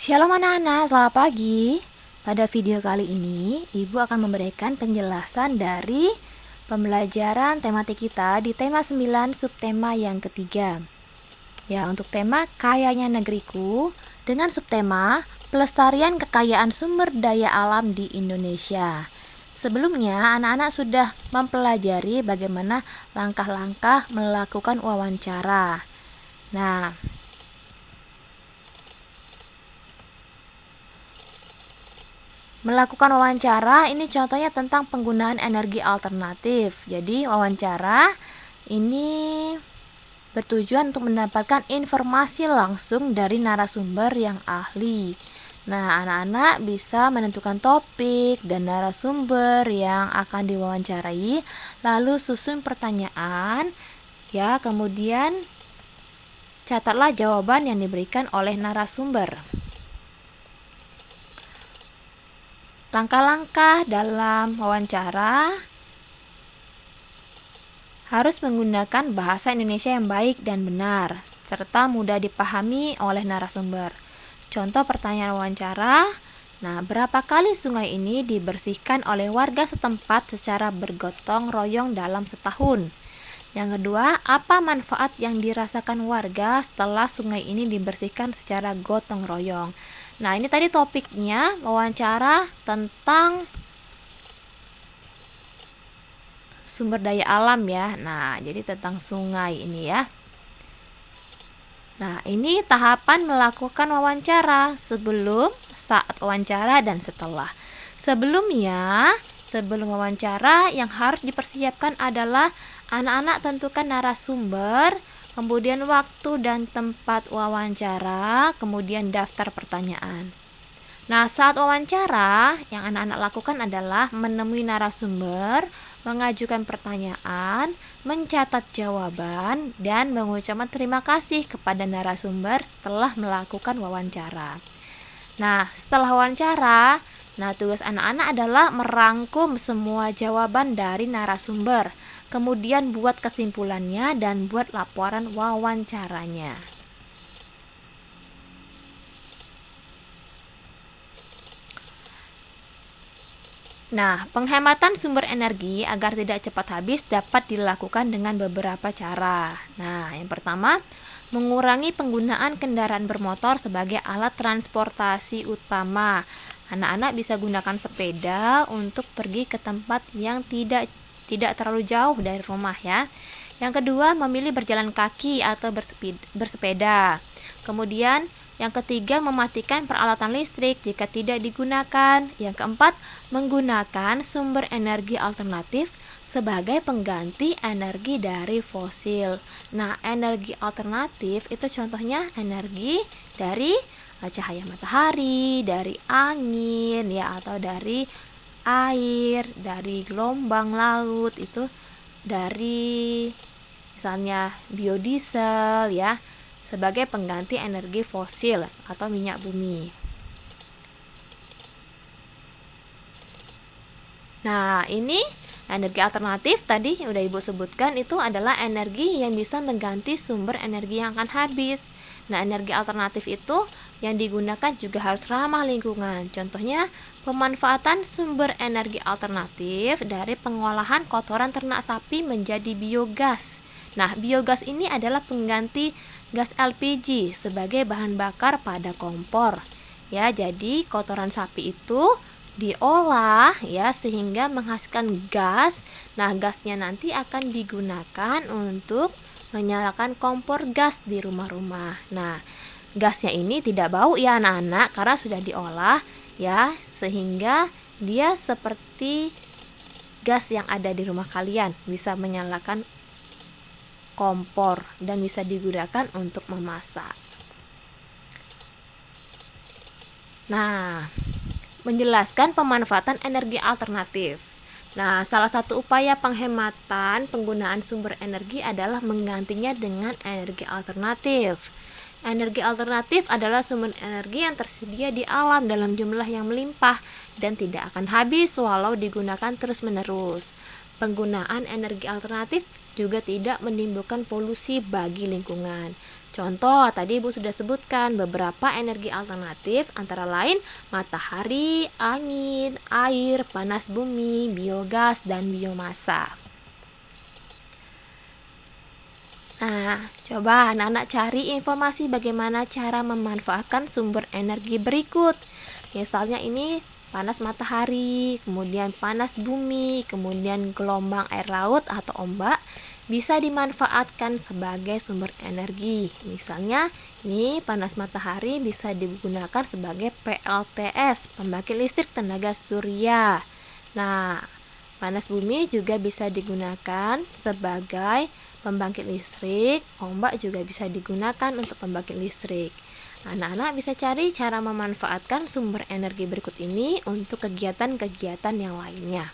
Shalom anak-anak, selamat pagi. Pada video kali ini, Ibu akan memberikan penjelasan dari pembelajaran tematik kita di tema 9 subtema yang ketiga. Ya, untuk tema Kayanya Negeriku dengan subtema Pelestarian Kekayaan Sumber Daya Alam di Indonesia. Sebelumnya, anak-anak sudah mempelajari bagaimana langkah-langkah melakukan wawancara. Nah, melakukan wawancara ini contohnya tentang penggunaan energi alternatif. Jadi wawancara ini bertujuan untuk mendapatkan informasi langsung dari narasumber yang ahli. Nah, anak-anak bisa menentukan topik dan narasumber yang akan diwawancarai, lalu susun pertanyaan, ya, kemudian catatlah jawaban yang diberikan oleh narasumber. Langkah-langkah dalam wawancara harus menggunakan bahasa Indonesia yang baik dan benar, serta mudah dipahami oleh narasumber. Contoh pertanyaan wawancara, berapa kali sungai ini dibersihkan oleh warga setempat secara bergotong royong dalam setahun? Yang kedua, apa manfaat yang dirasakan warga setelah sungai ini dibersihkan secara gotong royong? Nah, ini tadi topiknya wawancara tentang sumber daya alam ya. Nah, jadi tentang sungai ini ya. Nah, ini tahapan melakukan wawancara sebelum, saat wawancara, dan setelah. Sebelumnya, sebelum wawancara yang harus dipersiapkan adalah anak-anak tentukan narasumber, kemudian waktu dan tempat wawancara, kemudian daftar pertanyaan. Nah, saat wawancara, yang anak-anak lakukan adalah menemui narasumber, mengajukan pertanyaan, mencatat jawaban, dan mengucapkan terima kasih kepada narasumber setelah melakukan wawancara. Nah, setelah wawancara, tugas anak-anak adalah merangkum semua jawaban dari narasumber, kemudian buat kesimpulannya dan buat laporan wawancaranya. Nah, penghematan sumber energi agar tidak cepat habis dapat dilakukan dengan beberapa cara. Nah, yang pertama, mengurangi penggunaan kendaraan bermotor sebagai alat transportasi utama. Anak-anak bisa gunakan sepeda untuk pergi ke tempat yang tidak terlalu jauh dari rumah ya. Yang kedua, memilih berjalan kaki atau bersepeda. Kemudian yang ketiga, mematikan peralatan listrik jika tidak digunakan. Yang keempat, menggunakan sumber energi alternatif sebagai pengganti energi dari fosil. Nah, energi alternatif itu contohnya energi dari cahaya matahari, dari angin ya, atau dari air, dari gelombang laut, itu dari misalnya biodiesel ya, sebagai pengganti energi fosil atau minyak bumi. Nah, ini energi alternatif tadi udah Ibu sebutkan, itu adalah energi yang bisa mengganti sumber energi yang akan habis. Nah, energi alternatif itu yang digunakan juga harus ramah lingkungan. Contohnya, pemanfaatan sumber energi alternatif dari pengolahan kotoran ternak sapi menjadi biogas. Nah, biogas ini adalah pengganti gas LPG sebagai bahan bakar pada kompor. Ya, jadi kotoran sapi itu diolah ya sehingga menghasilkan gas. Nah, gasnya nanti akan digunakan untuk menyalakan kompor gas di rumah-rumah. Nah, gasnya ini tidak bau ya anak-anak karena sudah diolah ya, sehingga dia seperti gas yang ada di rumah kalian, bisa menyalakan kompor dan bisa digunakan untuk memasak. Nah, menjelaskan pemanfaatan energi alternatif. Nah, salah satu upaya penghematan penggunaan sumber energi adalah menggantinya dengan energi alternatif. Energi alternatif adalah sumber energi yang tersedia di alam dalam jumlah yang melimpah dan tidak akan habis walau digunakan terus-menerus. Penggunaan energi alternatif juga tidak menimbulkan polusi bagi lingkungan. Contoh, tadi Ibu sudah sebutkan beberapa energi alternatif antara lain matahari, angin, air, panas bumi, biogas, dan biomasa. Nah, coba anak-anak cari informasi bagaimana cara memanfaatkan sumber energi berikut. Misalnya ini panas matahari, kemudian panas bumi, kemudian gelombang air laut atau ombak bisa dimanfaatkan sebagai sumber energi. Misalnya, ini panas matahari bisa digunakan sebagai PLTS, pembangkit listrik tenaga surya. Nah, panas bumi juga bisa digunakan sebagai pembangkit listrik, ombak juga bisa digunakan untuk pembangkit listrik. Anak-anak bisa cari cara memanfaatkan sumber energi berikut ini untuk kegiatan-kegiatan yang lainnya.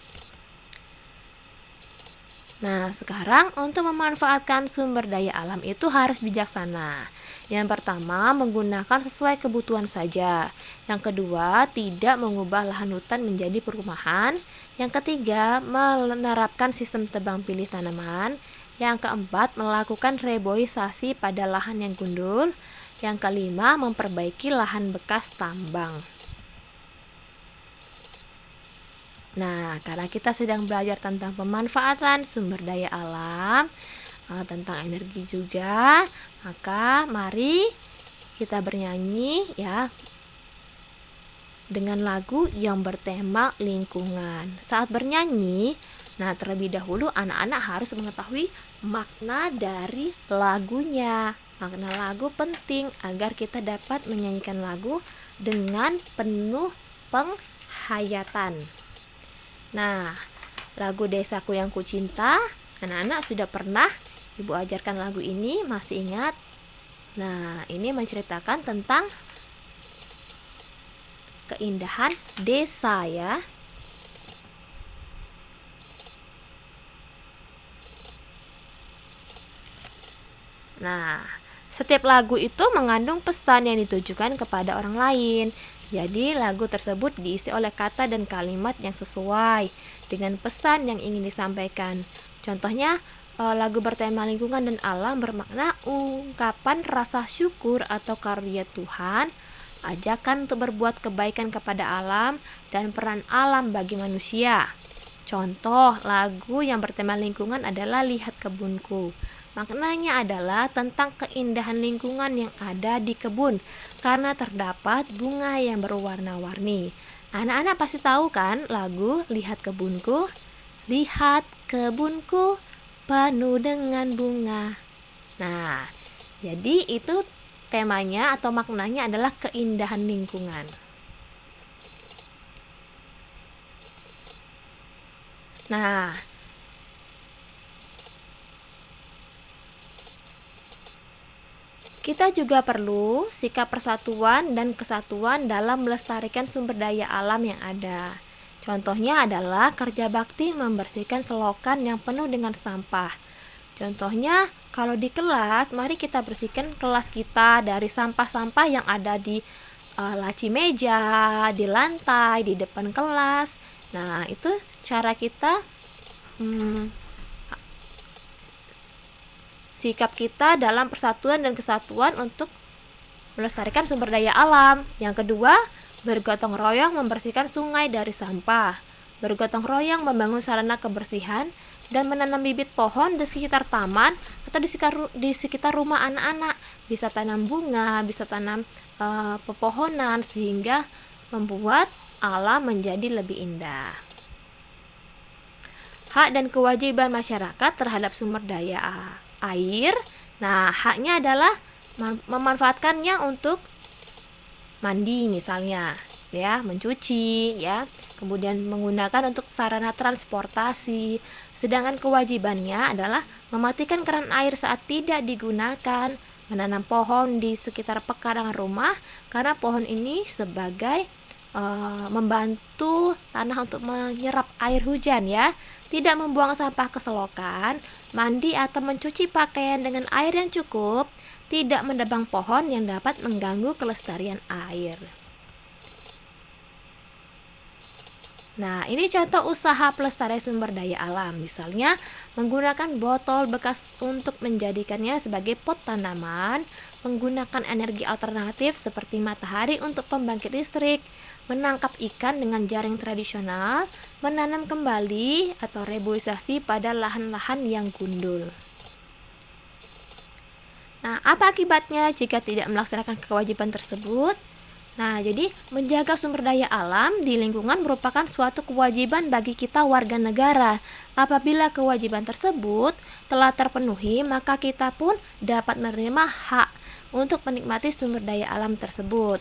Nah, sekarang untuk memanfaatkan sumber daya alam itu harus bijaksana. Yang pertama, menggunakan sesuai kebutuhan saja. Yang kedua, tidak mengubah lahan hutan menjadi perumahan. Yang ketiga, menerapkan sistem tebang pilih tanaman. Yang keempat, melakukan reboisasi pada lahan yang gundul. Yang kelima, memperbaiki lahan bekas tambang. Nah, karena kita sedang belajar tentang pemanfaatan sumber daya alam, tentang energi juga, maka mari kita bernyanyi ya dengan lagu yang bertema lingkungan. Saat bernyanyi, nah terlebih dahulu anak-anak harus mengetahui makna dari lagunya. Makna lagu penting agar kita dapat menyanyikan lagu dengan penuh penghayatan. Nah, lagu Desaku Yang Kucinta, anak-anak sudah pernah Ibu ajarkan lagu ini, masih ingat? Nah, ini menceritakan tentang keindahan desa ya. Nah, setiap lagu itu mengandung pesan yang ditujukan kepada orang lain. Jadi, lagu tersebut diisi oleh kata dan kalimat yang sesuai dengan pesan yang ingin disampaikan. Contohnya, lagu bertema lingkungan dan alam bermakna ungkapan rasa syukur atau karunia Tuhan, ajakan untuk berbuat kebaikan kepada alam, dan peran alam bagi manusia. Contoh lagu yang bertema lingkungan adalah Lihat Kebunku. Maknanya adalah tentang keindahan lingkungan yang ada di kebun karena terdapat bunga yang berwarna-warni. Anak-anak pasti tahu kan lagu Lihat Kebunku? Lihat kebunku penuh dengan bunga. Nah, jadi itu temanya atau maknanya adalah keindahan lingkungan. Nah, kita juga perlu sikap persatuan dan kesatuan dalam melestarikan sumber daya alam yang ada. Contohnya adalah kerja bakti membersihkan selokan yang penuh dengan sampah. Contohnya, kalau di kelas, mari kita bersihkan kelas kita dari sampah-sampah yang ada di laci meja, di lantai, di depan kelas. Nah, itu cara kita sikap kita dalam persatuan dan kesatuan untuk melestarikan sumber daya alam. Yang kedua, bergotong royong membersihkan sungai dari sampah. Bergotong royong membangun sarana kebersihan dan menanam bibit pohon di sekitar taman atau di sekitar rumah anak-anak. Bisa tanam bunga, bisa tanam pepohonan sehingga membuat alam menjadi lebih indah. Hak dan kewajiban masyarakat terhadap sumber daya air. Nah, haknya adalah memanfaatkannya untuk mandi misalnya, ya, mencuci, ya, kemudian menggunakan untuk sarana transportasi. Sedangkan kewajibannya adalah mematikan keran air saat tidak digunakan, menanam pohon di sekitar pekarangan rumah karena pohon ini sebagai membantu tanah untuk menyerap air hujan ya, tidak membuang sampah ke selokan, mandi atau mencuci pakaian dengan air yang cukup, tidak menebang pohon yang dapat mengganggu kelestarian air. Nah, ini contoh usaha pelestarian sumber daya alam. Misalnya, menggunakan botol bekas untuk menjadikannya sebagai pot tanaman, menggunakan energi alternatif seperti matahari untuk pembangkit listrik, menangkap ikan dengan jaring tradisional, menanam kembali atau reboisasi pada lahan-lahan yang gundul. Nah, apa akibatnya jika tidak melaksanakan kewajiban tersebut? Nah, jadi menjaga sumber daya alam di lingkungan merupakan suatu kewajiban bagi kita warga negara. Apabila kewajiban tersebut telah terpenuhi, maka kita pun dapat menerima hak untuk menikmati sumber daya alam tersebut.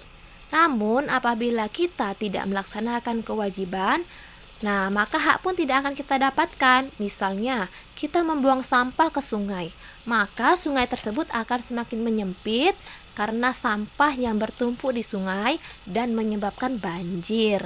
Namun, apabila kita tidak melaksanakan kewajiban, nah, maka hak pun tidak akan kita dapatkan. Misalnya, kita membuang sampah ke sungai, maka sungai tersebut akan semakin menyempit karena sampah yang bertumpuk di sungai dan menyebabkan banjir.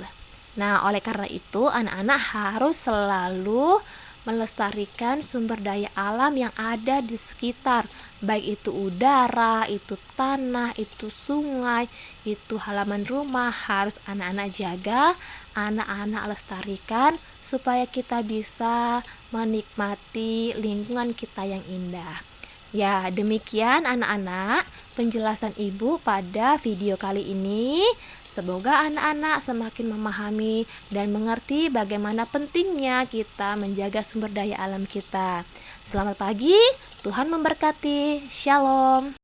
Nah, oleh karena itu, anak-anak harus selalu melestarikan sumber daya alam yang ada di sekitar, baik itu udara, itu tanah, itu sungai, itu halaman rumah, harus anak-anak jaga, anak-anak lestarikan supaya kita bisa menikmati lingkungan kita yang indah. Ya, demikian anak-anak penjelasan Ibu pada video kali ini. Semoga anak-anak semakin memahami dan mengerti bagaimana pentingnya kita menjaga sumber daya alam kita. Selamat pagi, Tuhan memberkati. Shalom.